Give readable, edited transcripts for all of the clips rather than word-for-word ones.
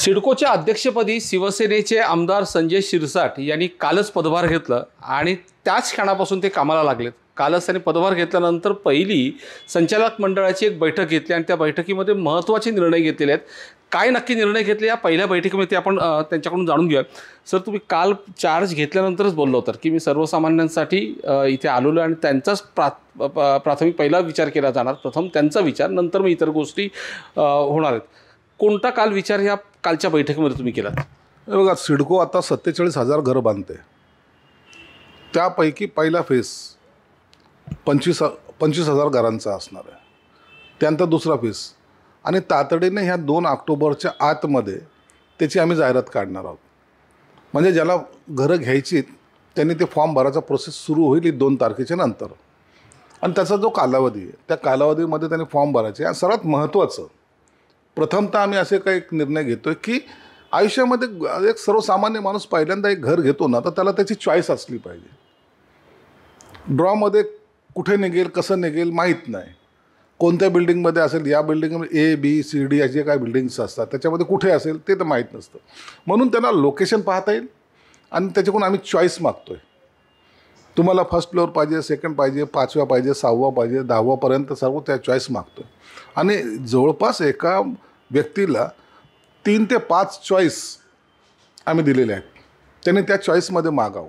सिडकोच्या अध्यक्षपदी शिवसेनेचे आमदार संजय शिरसाट यांनी कालच पदभार घेतलं आणि त्याच क्षणापासून ते कामाला लागलेत। कालच त्यांनी पदभार घेतल्यानंतर पहिली संचालक मंडळाची एक बैठक घेतली आणि त्या बैठकीमध्ये महत्त्वाचे निर्णय घेतलेले आहेत। काय नक्की निर्णय घेतले या पहिल्या बैठकीमध्ये आपण त्यांच्याकडून जाणून घेऊया। सर, तुम्ही काल चार्ज घेतल्यानंतरच बोललो होतं की मी सर्वसामान्यांसाठी इथे आलेलो आणि त्यांचाच प्राथमिक पहिला विचार केला जाणार, प्रथम त्यांचा विचार, नंतर मग इतर गोष्टी होणार आहेत। कोणता काल विचार या कालच्या बैठकीमध्ये तुम्ही केला? बघा, सिडको आता 47,000 घरं बांधते, त्यापैकी पहिला फेज 25,000 घरांचा असणार आहे, त्यानंतर दुसरा फेज आणि तातडीने ह्या 2 ऑक्टोबरच्या आतमध्ये त्याची आम्ही जाहिरात काढणार आहोत। म्हणजे ज्याला घरं घ्यायची त्यांनी ते फॉर्म भरायचा प्रोसेस सुरू होईल 2 तारखेच्या नंतर आणि त्याचा जो कालावधी आहे त्या कालावधीमध्ये त्यांनी फॉर्म भरायचे। आणि सर्वात महत्त्वाचं प्रथमतः आम्ही असे काही एक निर्णय घेतो आहे की आयुष्यामध्ये एक सर्वसामान्य माणूस पहिल्यांदा एक घर घेतो ना, तर त्याला त्याची चॉईस असली पाहिजे। ड्रॉमध्ये कुठे निघेल कसं निघेल माहीत नाही, कोणत्या बिल्डिंगमध्ये असेल, या बिल्डिंगमध्ये ABCD असे काय बिल्डिंग्स असतात त्याच्यामध्ये कुठे असेल ते तर माहीत नसतं, म्हणून त्यांना लोकेशन पाहता येईल आणि त्याच्याकडून आम्ही चॉईस मागतो आहे। तुम्हाला फर्स्ट फ्लोअर पाहिजे, सेकंड पाहिजे, 5वा पाहिजे, 6वा पाहिजे, 10वापर्यंत सर्व त्या चॉईस मागतो आहे आणि जवळपास एका व्यक्तीला 3 ते 5 चॉईस आम्ही दिलेले आहेत, त्यांनी त्या चॉईसमध्ये मागावं।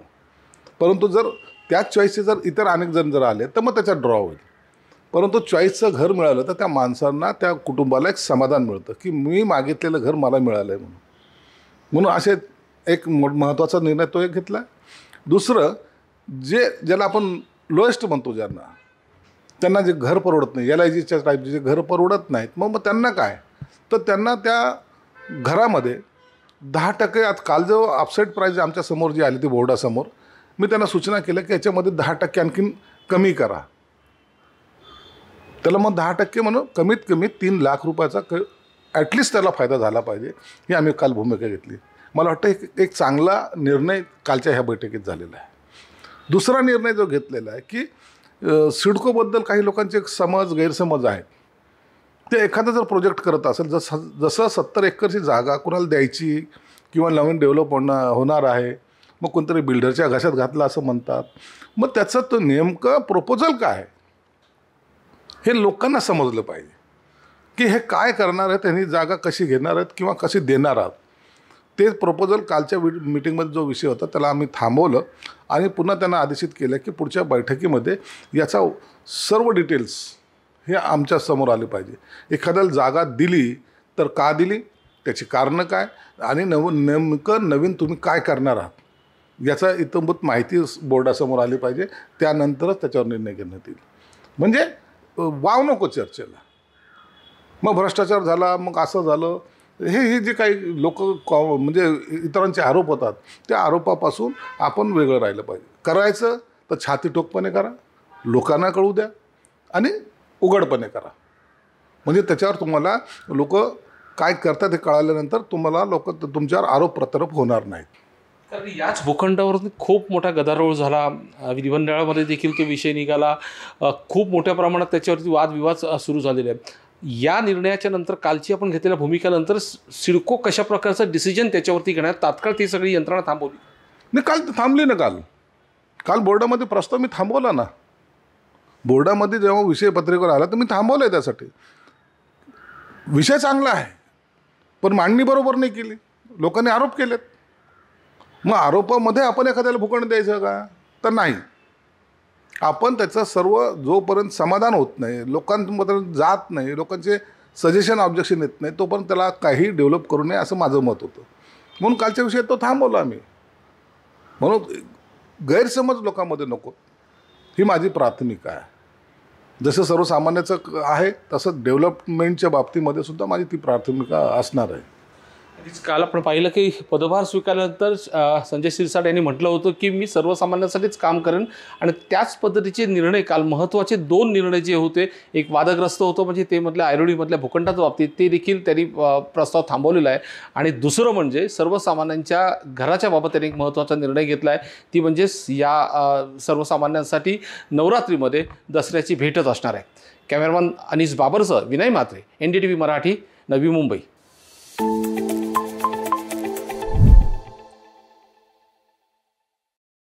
परंतु जर त्याच चॉईसचे जर इतर अनेक जण जर आले तर मग त्याच्यात ड्रॉ होईल। परंतु चॉईसचं घर मिळालं तर त्या माणसांना, त्या कुटुंबाला एक समाधान मिळतं की मी मागितलेलं घर मला मिळालं आहे म्हणून असे एक महत्त्वाचा निर्णय तो एक घेतला। दुसरं, ज्याला आपण लोएस्ट म्हणतो, त्यांना जे घर परवडत नाही, LIGच्या टाईपचे जे घर परवडत नाहीत, मग त्यांना काय, तर त्यांना त्या घरामध्ये 10% आज काल जो अपसाईड प्राईज आमच्या समोर जी आली ती बोर्डासमोर, मी त्यांना सूचना केल्या की याच्यामध्ये 10% आणखीन कमी करा। त्याला मग 10% म्हणून कमीत कमी 3 लाख रुपयाचा ॲटलिस्ट त्याला फायदा झाला पाहिजे, ही आम्ही काल भूमिका घेतली। मला वाटतं एक चांगला निर्णय कालच्या ह्या बैठकीत झालेला आहे। दुसरा निर्णय जो घेतलेला आहे की सिडकोबद्दल काही लोकांचे गैरसमज आहेत, ते एखादा जर प्रोजेक्ट करत असेल, जसं 70 एकरची जागा कुणाला द्यायची किंवा नवीन डेव्हलप होणार आहे, मग कोणतरी बिल्डरच्या घशात घातला असं म्हणतात, मग त्याचं तो नेमकं प्रपोजल काय आहे हे लोकांना समजलं पाहिजे की हे काय करणार आहेत, त्यांनी जागा कशी घेणार आहेत किंवा कशी देणार आहात। ते प्रपोजल कालच्या मीटिंगमध्ये जो विषय होता त्याला आम्ही थांबवलं आणि पुन्हा त्यांना आदेशित केलं की पुढच्या बैठकीमध्ये याचा सर्व डिटेल्स हे आमच्या समोर आले पाहिजे। एखाद्याला जागा दिली तर का दिली, त्याची कारणं काय आणि नेमकं नवीन तुम्ही काय करणार आहात याचा इतंभूत माहिती बोर्डासमोर आली पाहिजे, त्यानंतरच त्याच्यावर निर्णय घेण्यात येईल। म्हणजे वाव नको चर्चेला, मग भ्रष्टाचार झाला, मग असं झालं, हे जे काही लोक म्हणजे इतरांचे आरोप होतात त्या आरोपापासून आपण वेगळं राहिलं पाहिजे। करायचं तर छातीठोकपणे करा, लोकांना कळू द्या आणि उघडपणे करा, म्हणजे त्याच्यावर तुम्हाला लोक काय करतात हे कळाल्यानंतर तुम्हाला तुमच्यावर आरोप प्रत्यारोप होणार नाहीत। कारण याच भूखंडावर खूप मोठा गदारोळ झाला, विधिमंडळामध्ये देखील तो विषय निघाला, खूप मोठ्या प्रमाणात त्याच्यावरती वादविवाद सुरू झालेले आहेत। या निर्णयाच्या नंतर कालची आपण घेतलेल्या भूमिकेनंतर सिडको कशा प्रकारचं डिसिजन त्याच्यावरती घेण्यात तात्काळ ती सगळी यंत्रणा थांबवली? नाही, काल थांबली ना, काल बोर्डामध्ये प्रस्ताव मी थांबवला ना। बोर्डामध्ये जेव्हा विषय पत्रिकेवर आला तर मी थांबवलं आहे, त्यासाठी विषय चांगला आहे पण मांडणी बरोबर नाही केली, लोकांनी आरोप केलेत। मग आरोपामध्ये आपण एखाद्याला भूखंड द्यायचं का, तर नाही। आपण त्याचं सर्व जोपर्यंत समाधान होत नाही, लोकांपर्यंत जात नाही, लोकांचे सजेशन ऑब्जेक्शन येत नाही, तोपर्यंत त्याला काही डेव्हलप करू नये असं माझं मत होतं, म्हणून कालच्या विषयात तो थांबवला आम्ही। म्हणून गैरसमज लोकांमध्ये नको, ही माझी प्राथमिकता आहे। जसं सर्वसामान्याचं आहे तसं डेव्हलपमेंटच्या बाबतीमध्ये सुद्धा माझी ती प्राथमिकता असणार आहे। काल आपण पाहिलं की पदभार स्वीकारल्यानंतर संजय शिरसाट यांनी म्हटलं होतं की मी सर्वसामान्यांसाठीच काम करेन आणि त्याच पद्धतीचे निर्णय काल महत्त्वाचे 2 निर्णय जे होते, एक वादग्रस्त होतं म्हणजे ते मधल्या ऐरोलीमधल्या भूखंडाच्या बाबतीत, ते देखील त्यांनी प्रस्ताव थांबवलेला आहे आणि दुसरं म्हणजे सर्वसामान्यांच्या घराच्या बाबत त्यांनी एक महत्त्वाचा निर्णय घेतला आहे, ती म्हणजे या सर्वसामान्यांसाठी नवरात्रीमध्ये दसऱ्याची भेटच असणार आहे। Cameraman Anees बाबरसह Vinay Mhatre, NDTV Marathi, Navi Mumbai.